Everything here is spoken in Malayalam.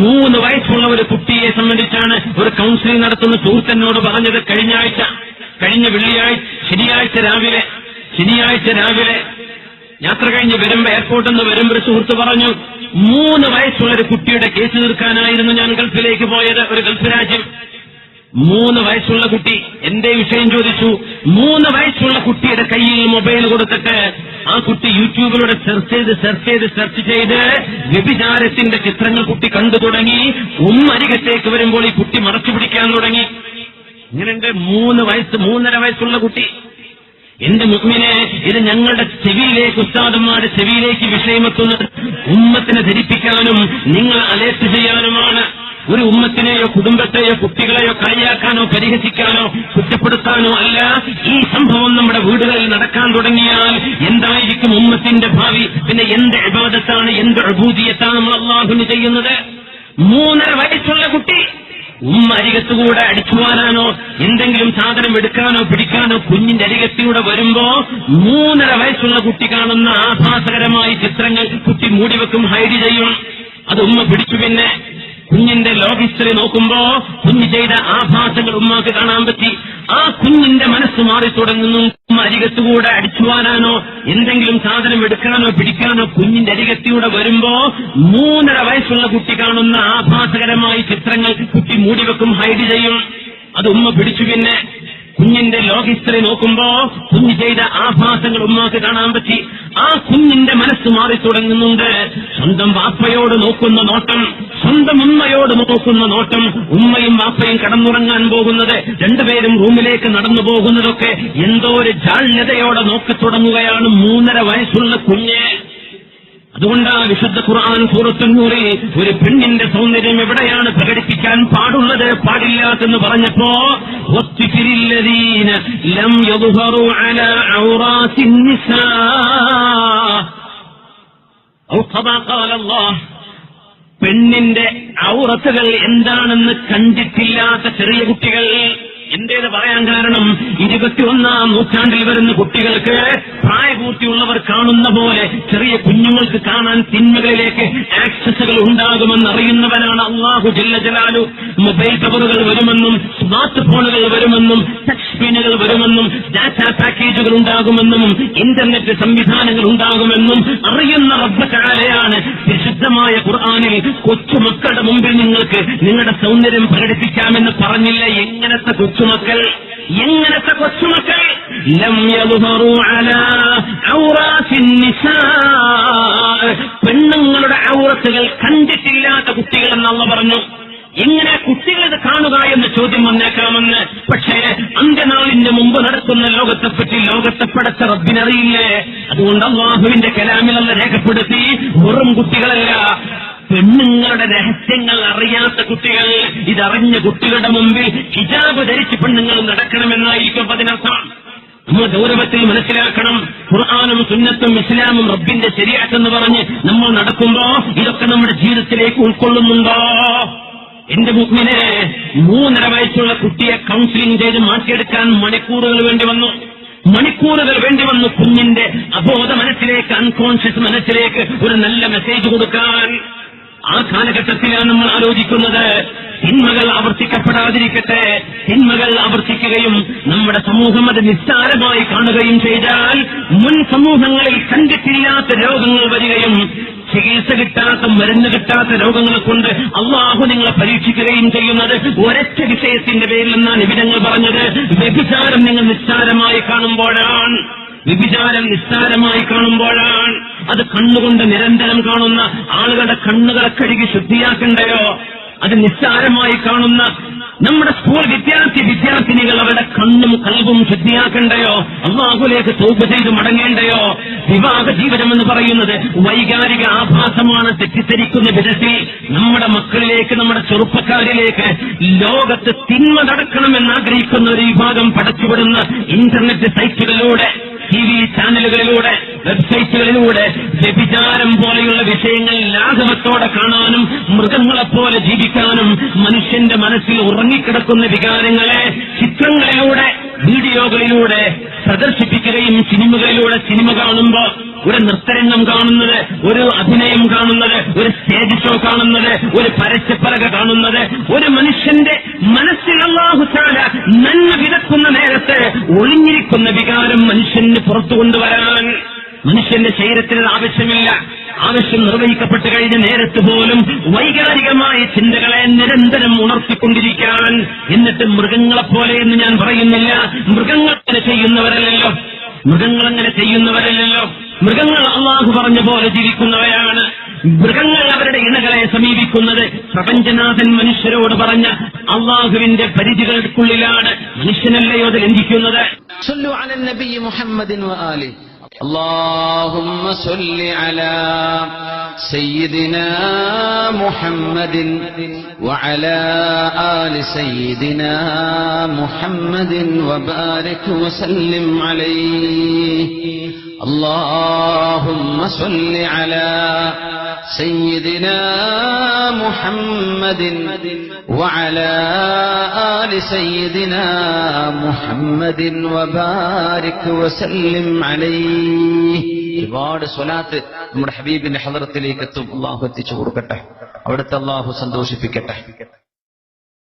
3 വയസ്സുള്ള ഒരു കുട്ടിയെ സംബന്ധിച്ചാണ് ഒരു കൌൺസിലിംഗ് നടത്തുന്ന സുഹൃത്തിനോട് പറഞ്ഞത്. കഴിഞ്ഞ ശനിയാഴ്ച രാവിലെ യാത്ര കഴിഞ്ഞ് വരുമ്പോ എയർപോർട്ടിൽ നിന്ന് വരുമ്പോ ഒരു സുഹൃത്ത് പറഞ്ഞു, 3 വയസ്സുള്ള ഒരു കുട്ടിയുടെ കേസ് തീർക്കാനായിരുന്നു ഞാൻ ഗൾഫിലേക്ക് പോയത്, ഒരു ഗൾഫ് രാജ്യം. 3 വയസ്സുള്ള കുട്ടി എന്റെ വിഷയം ചോദിച്ചു. 3 വയസ്സുള്ള കുട്ടിയുടെ കയ്യിൽ മൊബൈൽ കൊടുത്തിട്ട് ആ കുട്ടി യൂട്യൂബിലൂടെ സെർച്ച് ചെയ്ത് വ്യഭിചാരത്തിന്റെ ചിത്രങ്ങൾ കുട്ടി കണ്ടു തുടങ്ങി. അരികത്തേക്ക് വരുമ്പോൾ ഈ കുട്ടി മറച്ചു പിടിക്കാൻ തുടങ്ങി. ഇങ്ങനെയുണ്ട് 3 വയസ്സുള്ള കുട്ടി. എന്റെ മുഅ്മിനെ, ഇത് ഞങ്ങളുടെ ചെവിയിലേക്ക്, ഉസ്താദന്മാരുടെ ചെവിയിലേക്ക് വിഷയമെത്തുന്നത് ഉമ്മത്തിനെ ധരിപ്പിക്കാനും നിങ്ങൾ അലേർട്ട് ചെയ്യാനുമാണ്. ഒരു ഉമ്മത്തിനെയോ കുടുംബത്തെയോ കുട്ടികളെയോ കളിയാക്കാനോ പരിഹസിക്കാനോ കുറ്റപ്പെടുത്താനോ അല്ല. ഈ സംഭവം നമ്മുടെ വീടുകളിൽ നടക്കാൻ തുടങ്ങിയാൽ എന്തായിരിക്കും ഉമ്മത്തിന്റെ ഭാവി? പിന്നെ എന്ത് ഇബാദത്താണ്, എന്ത് ഉബൂദിയത്താണ് നമ്മൾ അല്ലാഹുവിന് ചെയ്യുന്നത്? 3 വയസ്സുള്ള കുട്ടി അരികത്തുകൂടെ അടിച്ചുവാനാനോ എന്തെങ്കിലും സാധനം എടുക്കാനോ പിടിക്കാനോ കുഞ്ഞിന്റെ അരികത്തിലൂടെ വരുമ്പോ 3 വയസ്സുള്ള കുട്ടി കാണുന്ന ആഭാസകരമായ ചിത്രങ്ങൾ കുട്ടി മൂടിവെക്കും, ഹൈഡ് ചെയ്യും. അത് പിടിച്ചു. പിന്നെ കുഞ്ഞിന്റെ ലോഗ് ഹിസ്റ്ററി നോക്കുമ്പോ കുഞ്ഞ് ചെയ്ത ആഭാസങ്ങൾ ഉമ്മാക്ക് കാണാൻ പറ്റി. ആ കുഞ്ഞിന്റെ മനസ്സ് മാറി തുടങ്ങുന്നു. അരികത്തുകൂടെ അടിച്ചുവാനാനോ എന്തെങ്കിലും സാധനം എടുക്കാനോ പിടിക്കാനോ കുഞ്ഞിന്റെ അരികത്തിലൂടെ വരുമ്പോ 3 വയസ്സുള്ള കുട്ടി കാണുന്ന ആഭാസകരമായ ചിത്രങ്ങൾ കുട്ടി മൂടിവെക്കും, ഹൈഡ് ചെയ്യും. അത് പിടിച്ചു. പിന്നെ കുഞ്ഞിന്റെ ലോഗ് ഹിസ്റ്ററി നോക്കുമ്പോ കുഞ്ഞ് ചെയ്ത ആഭാസങ്ങൾ ഉമ്മാക്ക് കാണാൻ പറ്റി. ആ കുഞ്ഞിന്റെ മനസ്സ് മാറി തുടങ്ങുന്നുണ്ട്. സ്വന്തം വാപ്പയോട് നോക്കുന്ന നോട്ടം, സ്വന്തം ഉമ്മയോട് നോക്കുന്ന നോട്ടം, ഉമ്മയും വാപ്പയും കടന്നുറങ്ങാൻ പോകുന്നത്, രണ്ടുപേരും റൂമിലേക്ക് നടന്നു പോകുന്നതൊക്കെ എന്തോ ഒരു ജാള്യതയോടെ നോക്കി തുടങ്ങുകയാണ് 3 വയസ്സുള്ള കുഞ്ഞ്. അതുകൊണ്ടാണ് വിശുദ്ധ ഖുർആൻ സൂറത്തുൻ നൂറിൽ ഒരു പെണ്ണിന്റെ സൗന്ദര്യം എവിടെയാണ് പ്രകടിപ്പിക്കാൻ പാടുള്ളത്, പാടില്ലാത്തെന്ന് പറഞ്ഞപ്പോ വസ്തിഫിരില്ലദീന ലം യദ്ഹറു അലാ ഔറാത്തിൻ നിസാ ഔ ഖദാ ഖാല അല്ലാഹ്, പെണ്ണിന്റെ ഔറത്തുകൾ എന്താണെന്ന് കണ്ടിട്ടില്ലാത്ത ചെറിയ കുട്ടികൾ. എന്തേത് പറയാൻ കാരണം, 21ാം നൂറ്റാണ്ടിൽ വരുന്ന കുട്ടികൾക്ക് പ്രായപൂർത്തിയുള്ളവർ കാണുന്ന പോലെ ചെറിയ കുഞ്ഞുങ്ങൾക്ക് കാണാൻ തിന്മകളിലേക്ക് ആക്സസുകൾ ഉണ്ടാകുമെന്ന് അറിയുന്നവനാണ് അല്ലാഹു ജല്ല ജലാലു. മൊബൈൽ കവറുകൾ വരുമെന്നും സ്മാർട്ട് ഫോണുകൾ വരുമെന്നും ടച്ച് സ്ക്രീനുകൾ വരുമെന്നും ഡാറ്റാ പാക്കേജുകൾ ഉണ്ടാകുമെന്നും ഇന്റർനെറ്റ് സംവിധാനങ്ങൾ ഉണ്ടാകുമെന്നും അറിയുന്ന റബ്ബ് തആലയാണ് വിശുദ്ധമായ ഖുർആനിൽ കൊച്ചുമക്കളുടെ മുമ്പിൽ നിങ്ങൾക്ക് നിങ്ങളുടെ സൗന്ദര്യം പ്രകടിപ്പിക്കാമെന്ന് പറഞ്ഞില്ല. എങ്ങനത്തെ കൊച്ചുമക്കൾ ലം യദ്ഹറു അലാ ഔറാത്തിൻ നിസാ, പെണ്ണുങ്ങളുടെ ഔറത്തുകൾ കണ്ടിട്ടില്ലാത്ത കുട്ടികളെന്ന് അല്ലാഹു പറഞ്ഞു. എങ്ങനെ കുട്ടികൾ ഇത് കാണുക എന്ന ചോദ്യം വന്നേക്കാമെന്ന്. പക്ഷേ അന്ത്യനാളിന്റെ മുമ്പ് നടക്കുന്ന ലോകത്തെപ്പറ്റി ലോകത്തെ പടച്ച റബ്ബിനറിയില്ലേ? അതുകൊണ്ട് അല്ലാഹുവിന്റെ കലാമിൽ അല്ലാഹു രേഖപ്പെടുത്തി, വെറും കുട്ടികളല്ല, പെണ്ണുങ്ങളുടെ രഹസ്യങ്ങൾ അറിയാത്ത കുട്ടികൾ. ഇതറിഞ്ഞ കുട്ടികളുടെ മുമ്പിൽ ഹിജാബ് ധരിച്ച് പെണ്ണുങ്ങൾ നടക്കണമെന്നായിരിക്കും അതിനർത്ഥം. നമ്മൾ ഗൗരവത്തിൽ മനസ്സിലാക്കണം. ഖുർആനും സുന്നത്തും ഇസ്ലാമും റബ്ബിന്റെ ശരീഅത്ത് പറഞ്ഞ് നമ്മൾ നടക്കുമ്പോ ഇതൊക്കെ നമ്മുടെ ജീവിതത്തിലേക്ക് ഉൾക്കൊള്ളുന്നുണ്ടോ? എന്റെ മുഅ്മിനെ, 3 വയസ്സുള്ള കുട്ടിയെ കൌൺസിലിംഗ് ചെയ്ത് മാറ്റിയെടുക്കാൻ മണിക്കൂറുകൾ വേണ്ടി വന്നു കുഞ്ഞിന്റെ അബോധ മനസ്സിലേക്ക്, അൺകോൺഷ്യസ് മനസ്സിലേക്ക് ഒരു നല്ല മെസ്സേജ് കൊടുക്കാൻ. ആ കാലഘട്ടത്തിലാണ് നമ്മൾ ആലോചിക്കുന്നത്. തിന്മകൾ ആവർത്തിക്കപ്പെടാതിരിക്കട്ടെ. തിന്മകൾ ആവർത്തിക്കുകയും നമ്മുടെ സമൂഹം അത് നിസ്സാരമായി കാണുകയും ചെയ്താൽ മുൻ സമൂഹങ്ങളിൽ കണ്ടിട്ടില്ലാത്ത രോഗങ്ങൾ വരികയും ചികിത്സ കിട്ടാത്ത, മരുന്ന് കിട്ടാത്ത രോഗങ്ങളെ കൊണ്ട് അള്ളാഹു നിങ്ങളെ പരീക്ഷിക്കുകയും ചെയ്യുന്നത് ഒരൊറ്റ വിഷയത്തിന്റെ പേരിൽ എന്നാണ് നിബിധങ്ങൾ പറഞ്ഞത്. വ്യഭിചാരം നിങ്ങൾ നിസ്സാരമായി കാണുമ്പോഴാണ്. അത് കണ്ണുകൊണ്ട് നിരന്തരം കാണുന്ന ആളുകളുടെ കണ്ണുകളെ കഴുകി ശുദ്ധിയാക്കണ്ടയോ? അത് നിസ്സാരമായി കാണുന്ന നമ്മുടെ സ്കൂൾ വിദ്യാർത്ഥിനികൾ അവരുടെ കണ്ണും കൽബും ശുദ്ധിയാക്കണ്ടയോ? അല്ലാഹുവിലേക്ക് തൗബ ചെയ്ത് മടങ്ങേണ്ടയോ? വിവാഹ ജീവിതം എന്ന് പറയുന്നത് വൈകാരിക ആഭാസമാണ്. തെറ്റിദ്ധരിക്കുന്ന വിധത്തിൽ നമ്മുടെ മക്കളിലേക്ക്, നമ്മുടെ ചെറുപ്പക്കാരിലേക്ക് ലോകത്ത് തിന്മ നടക്കണമെന്ന് ആഗ്രഹിക്കുന്ന ഒരു വിഭാഗം പടച്ചുവിടുന്ന ഇന്റർനെറ്റ് സൈറ്റുകളിലൂടെ, TV ചാനലുകളിലൂടെ, വെബ്സൈറ്റുകളിലൂടെ വ്യഭിചാരം പോലെയുള്ള വിഷയങ്ങൾ ലാഘവത്തോടെ കാണാനും മൃഗങ്ങളെപ്പോലെ ജീവിക്കാനും മനുഷ്യന്റെ മനസ്സിൽ ഉറങ്ങിക്കിടക്കുന്ന വികാരങ്ങളെ ചിത്രങ്ങളിലൂടെ, വീഡിയോകളിലൂടെ പ്രദർശിപ്പിക്കുകയും സിനിമകളിലൂടെ സിനിമ കാണുമ്പോ ഒരു നൃത്തരംഗം കാണുന്നത്, ഒരു അഭിനയം കാണുന്നത്, ഒരു സ്റ്റേജ് ഷോ കാണുന്നത്, ഒരു പരസ്യപ്പലക കാണുന്നത്. ഒരു മനുഷ്യന്റെ മനസ്സിൽ അല്ലാഹു തആല നന്മ വിതക്കുന്ന നേരത്ത് ഒളിഞ്ഞിരിക്കുന്ന വികാരം മനുഷ്യന് പുറത്തു കൊണ്ടുവരാൻ മനുഷ്യന്റെ ശരീരത്തിന് ആവശ്യമില്ല. ആവശ്യം നിർവഹിക്കപ്പെട്ടു കഴിഞ്ഞ നേരത്ത് പോലും വൈകാരികമായ ചിന്തകളെ നിരന്തരം ഉണർത്തിക്കൊണ്ടിരിക്കാൻ. എന്നിട്ട് മൃഗങ്ങളെപ്പോലെ എന്ന് ഞാൻ പറയുന്നില്ല, മൃഗങ്ങൾ അങ്ങനെ ചെയ്യുന്നവരല്ലല്ലോ, മൃഗങ്ങൾ അല്ലാഹു പറഞ്ഞ പോലെ ജീവിക്കുന്നവരാണ്. മൃഗങ്ങൾ അവരുടെ ഇണകളെ സമീപിക്കുന്നത് പ്രപഞ്ചനാഥൻ മനുഷ്യരോട് പറഞ്ഞ അല്ലാഹുവിന്റെ പരിധികൾക്കുള്ളിലാണ്. മനുഷ്യനല്ലയോ അത് ലംഘിക്കുന്നത്. صلوا على النبي محمد وآله. اللهم صل على سيدنا محمد وعلى آل سيدنا محمد وبارك وسلم عليه. اللهم صل على سيدنا محمد وعلى آل سيدنا محمد وبارك وسلم عليه. ഒരുപാട് സ്വലാത്ത് നമ്മുടെ ഹബീബിന്റെ ഹളറത്തിലേക്ക് എത്തും. അല്ലാഹു എത്തിച്ചു കൊടുക്കട്ടെ, അവിടുത്തെ അല്ലാഹു സന്തോഷിപ്പിക്കട്ടെ.